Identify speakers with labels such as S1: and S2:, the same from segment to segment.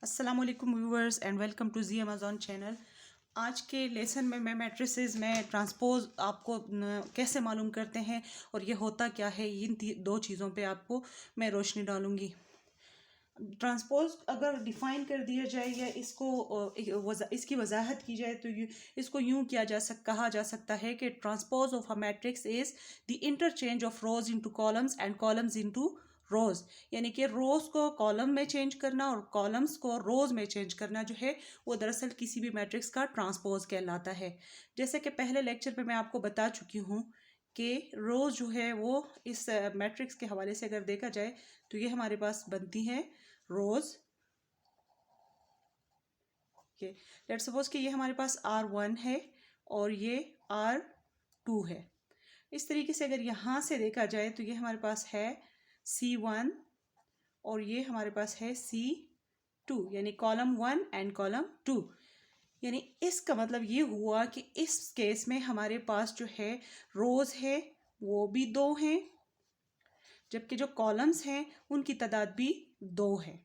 S1: अस्सलाम वालेकुम viewers and welcome to G Amazon channel. आज के लेसन में मैं मैट्रिसेस में ट्रांसपोज आपको कैसे मालूम करते हैं और ये होता क्या है, इन दो चीज़ों पे आपको मैं रोशनी डालूंगी। ट्रांसपोज अगर डिफ़ाइन कर दिया जाए या इसकी वजाहत की जाए तो इसको यूँ कहा जा सकता है कि transpose of a matrix is the interchange of rose into columns and columns into रोज। यानी कि रोज को कॉलम में चेंज करना और कॉलम्स को रोज में चेंज करना जो है वो दरअसल किसी भी मैट्रिक्स का ट्रांसपोज कहलाता है। जैसे कि पहले लेक्चर में मैं आपको बता चुकी हूँ कि रोज जो है वो इस मैट्रिक्स के हवाले से अगर देखा जाए तो ये हमारे पास बनती है रोज के। लेट्स सपोज कि ये हमारे पास R1 है और ये R2 है। इस तरीके से अगर यहाँ से देखा जाए तो ये हमारे पास है C1 और ये हमारे पास है C2, यानी कॉलम 1 एंड कॉलम 2। यानी इसका मतलब ये हुआ कि इस केस में हमारे पास जो है रोज है वो भी 2 हैं, जबकि जो कॉलम्स हैं उनकी तादाद भी 2 है।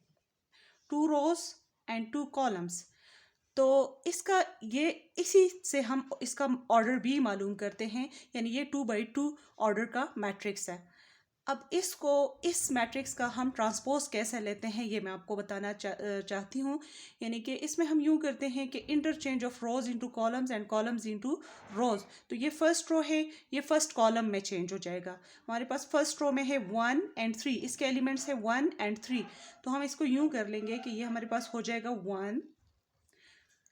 S1: 2 रोज एंड 2 कॉलम्स। तो इसका ये इसी से हम इसका ऑर्डर भी मालूम करते हैं, यानी ये 2 by 2 ऑर्डर का मैट्रिक्स है। अब इस मैट्रिक्स का हम ट्रांसपोज कैसे लेते हैं ये मैं आपको बताना चाहती हूँ। यानी कि इसमें हम यूँ करते हैं कि interchange of rose into columns and columns into रोज। तो ये फर्स्ट रो है, ये फर्स्ट कॉलम में चेंज हो जाएगा। हमारे पास फर्स्ट रो में है 1 and 3, इसके एलिमेंट्स है 1 and 3। तो हम इसको यूँ कर लेंगे कि ये हमारे पास हो जाएगा 1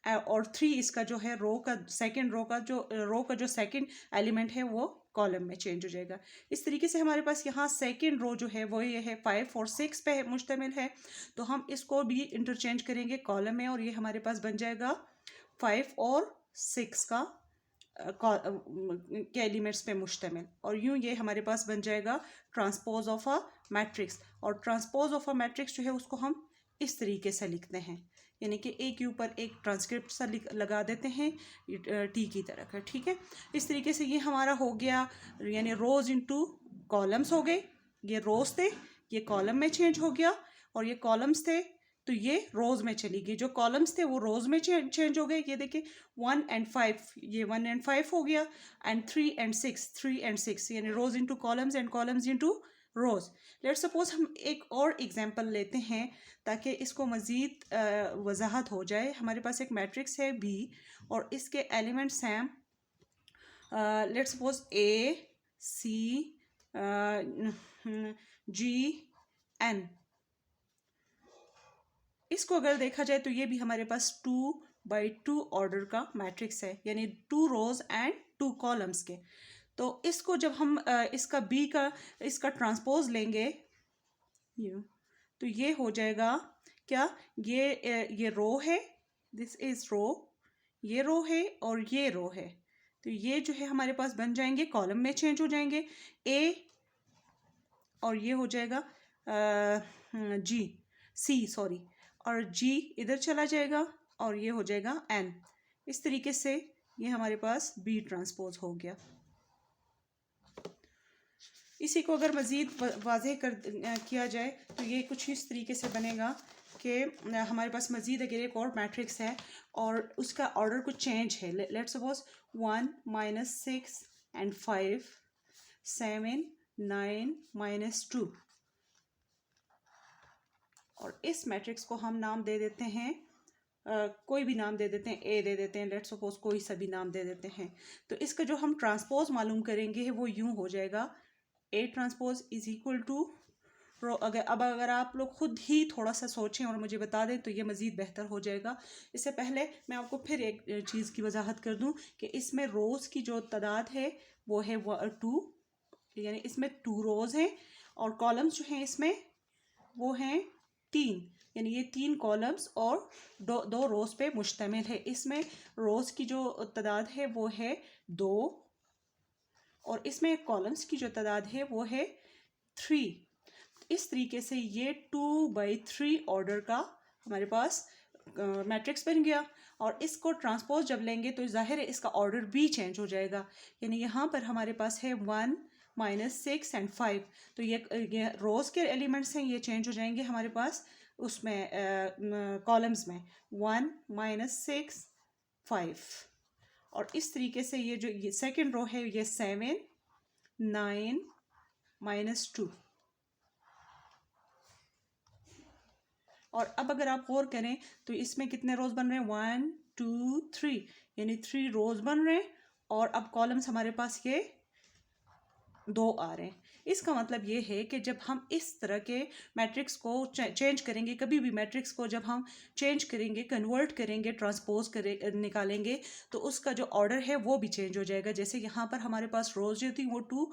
S1: और 3 इसका जो है रो का जो सेकंड एलिमेंट है वो कॉलम में चेंज हो जाएगा। इस तरीके से हमारे पास यहाँ सेकंड रो जो है वो ये है 5 और 6 पे मुश्तमिल है। तो हम इसको भी इंटरचेंज करेंगे कॉलम में और ये हमारे पास बन जाएगा 5 और 6 के एलिमेंट्स पे मुश्तमिल। और यूँ ये हमारे पास बन जाएगा ट्रांसपोज ऑफ अ मैट्रिक्स। और ट्रांसपोज ऑफ अ मैट्रिक्स जो है उसको हम इस तरीके से लिखते हैं, यानी कि एक के ऊपर एक ट्रांसक्रिप्ट सा लगा देते हैं टी की तरह का। ठीक है, इस तरीके से ये हमारा हो गया, यानी रोज इनटू कॉलम्स हो गए। ये रोज थे, ये कॉलम में चेंज हो गया, और ये कॉलम्स थे तो ये रोज में चली गई। जो कॉलम्स थे वो रोज में चेंज हो गए। ये देखिए 1 and 5, ये 1 and 5 हो गया, एंड 3 and 6 यानी रोज into columns and columns into rose. Let's suppose हम एक और एग्जांपल लेते हैं ताकि इसको मज़ीद वजाहत हो जाए। हमारे पास एक मैट्रिक्स है B और इसके एलिमेंट्स हैं लेट्स सपोज ACGN। इसको अगर देखा जाए तो ये भी हमारे पास 2 by 2 ऑर्डर का मैट्रिक्स है, यानी 2 रोज एंड 2 कॉलम्स के। तो इसको जब हम इसका ट्रांसपोज लेंगे तो ये हो जाएगा क्या, ये रो है, दिस इज रो, ये रो है और ये रो है। तो ये जो है हमारे पास बन जाएंगे, कॉलम में चेंज हो जाएंगे A और ये हो जाएगा C और G इधर चला जाएगा और ये हो जाएगा N। इस तरीके से ये हमारे पास B ट्रांसपोज हो गया। इसी को अगर मज़ीद वाज़ेह किया जाए तो ये कुछ इस तरीके से बनेगा कि हमारे पास मज़ीद अगर एक और मैट्रिक्स है और उसका ऑर्डर कुछ चेंज है। लेट्स सपोज 1 - 6 and 5 7 9 - 2, और इस मैट्रिक्स को हम नाम दे देते हैं कोई भी नाम दे देते हैं, A दे देते हैं, लेट्स सपोज कोई सा भी नाम दे देते हैं। तो इसका जो हम ट्रांसपोज मालूम करेंगे वो यूँ हो जाएगा A transpose is equal to row. अगर आप लोग खुद ही थोड़ा सा सोचें और मुझे बता दें तो ये मज़ीद बेहतर हो जाएगा। इससे पहले मैं आपको फिर एक चीज़ की वजाहत कर दूं कि इसमें रोज़ की जो तादाद है वो है 2, यानी इसमें 2 रोज़ हैं, और कॉलम्स जो हैं इसमें वो हैं 3, यानी ये 3 कॉलम्स और दो रोज़ पे मुश्तमिल है। इसमें रोज़ की जो तादाद है वो है 2 और इसमें कॉलम्स की जो तादाद है वो है 3। इस तरीके से ये 2 by 3 ऑर्डर का हमारे पास मैट्रिक्स बन गया। और इसको ट्रांसपोज जब लेंगे तो जाहिर है इसका ऑर्डर भी चेंज हो जाएगा, यानी यहाँ पर हमारे पास है 1 - 6 and 5। तो ये रोज़ के एलिमेंट्स हैं, ये चेंज हो जाएंगे हमारे पास उसमें कॉलम्स में 1 -6 5। और इस तरीके से ये सेकंड रो है ये 7 9 -2। और अब अगर आप गौर करें तो इसमें कितने रोज बन रहे हैं 1 2 3, यानी 3 रोज बन रहे हैं। और अब कॉलम्स हमारे पास ये 2 आ रहे हैं। इसका मतलब ये है कि जब हम इस तरह के मैट्रिक्स को चेंज करेंगे, कभी भी मैट्रिक्स को जब हम चेंज करेंगे, कन्वर्ट करेंगे, ट्रांसपोज निकालेंगे, तो उसका जो ऑर्डर है वो भी चेंज हो जाएगा। जैसे यहाँ पर हमारे पास रोज जो थी वो 2,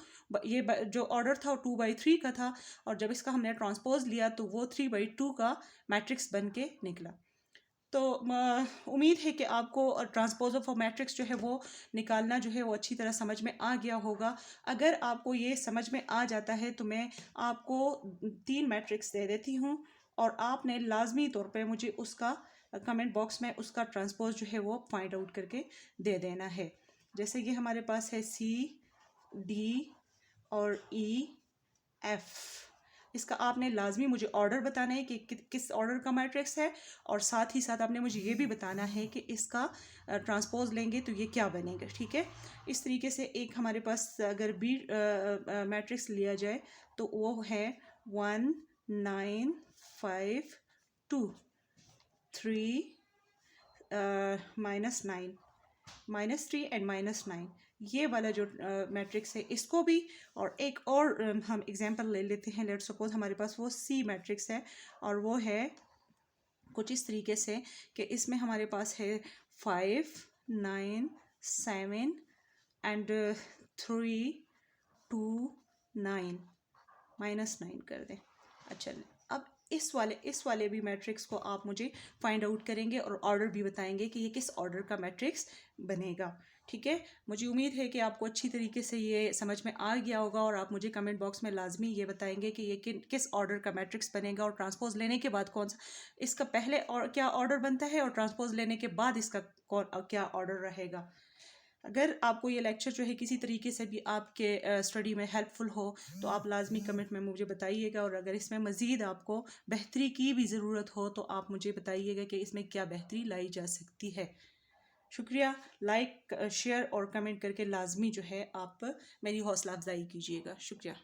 S1: ये जो ऑर्डर था वो 2/3 का था, और जब इसका हमने ट्रांसपोज लिया तो वो 3/2 का मैट्रिक्स बन के निकला। तो उम्मीद है कि आपको ट्रांसपोज ऑफ मैट्रिक्स जो है वो निकालना जो है वो अच्छी तरह समझ में आ गया होगा। अगर आपको ये समझ में आ जाता है तो मैं आपको 3 मैट्रिक्स दे देती हूँ, और आपने लाजमी तौर पे मुझे उसका कमेंट बॉक्स में उसका ट्रांसपोज जो है वो फाइंड आउट करके दे देना है। जैसे कि हमारे पास है CD और EF। इसका आपने लाजमी मुझे ऑर्डर बताना है कि किस ऑर्डर का मैट्रिक्स है, और साथ ही साथ आपने मुझे ये भी बताना है कि इसका ट्रांसपोज लेंगे तो ये क्या बनेगा। ठीक है, इस तरीके से एक हमारे पास अगर बी मैट्रिक्स लिया जाए तो वो है 1 9 5 2 3 -9 -3 एंड -9, ये वाला जो मैट्रिक्स है इसको भी। और एक और हम एग्जांपल ले लेते हैं। लेट्स सपोज हमारे पास वो C मैट्रिक्स है, और वो है कुछ इस तरीके से कि इसमें हमारे पास है 5 9 7 एंड 3 2 9 -9 कर दें। अच्छा, अब इस वाले भी मैट्रिक्स को आप मुझे फाइंड आउट करेंगे और ऑर्डर भी बताएंगे कि ये किस ऑर्डर का मैट्रिक्स बनेगा। ठीक है, मुझे उम्मीद है कि आपको अच्छी तरीके से ये समझ में आ गया होगा, और आप मुझे कमेंट बॉक्स में लाजमी ये बताएंगे कि ये किस ऑर्डर का मैट्रिक्स बनेगा, और ट्रांसपोज लेने के बाद कौन सा इसका पहले और क्या ऑर्डर बनता है, और ट्रांसपोज लेने के बाद इसका क्या ऑर्डर रहेगा। अगर आपको ये लेक्चर जो है किसी तरीके से भी आपके स्टडी में हेल्पफुल हो तो आप लाजमी कमेंट में मुझे बताइएगा, और अगर इसमें मज़ीद आपको बेहतरी की भी ज़रूरत हो तो आप मुझे बताइएगा कि इसमें क्या बेहतरी लाई जा सकती है। शुक्रिया। लाइक शेयर और कमेंट करके लाजमी जो है आप मेरी हौसला अफजाई कीजिएगा। शुक्रिया।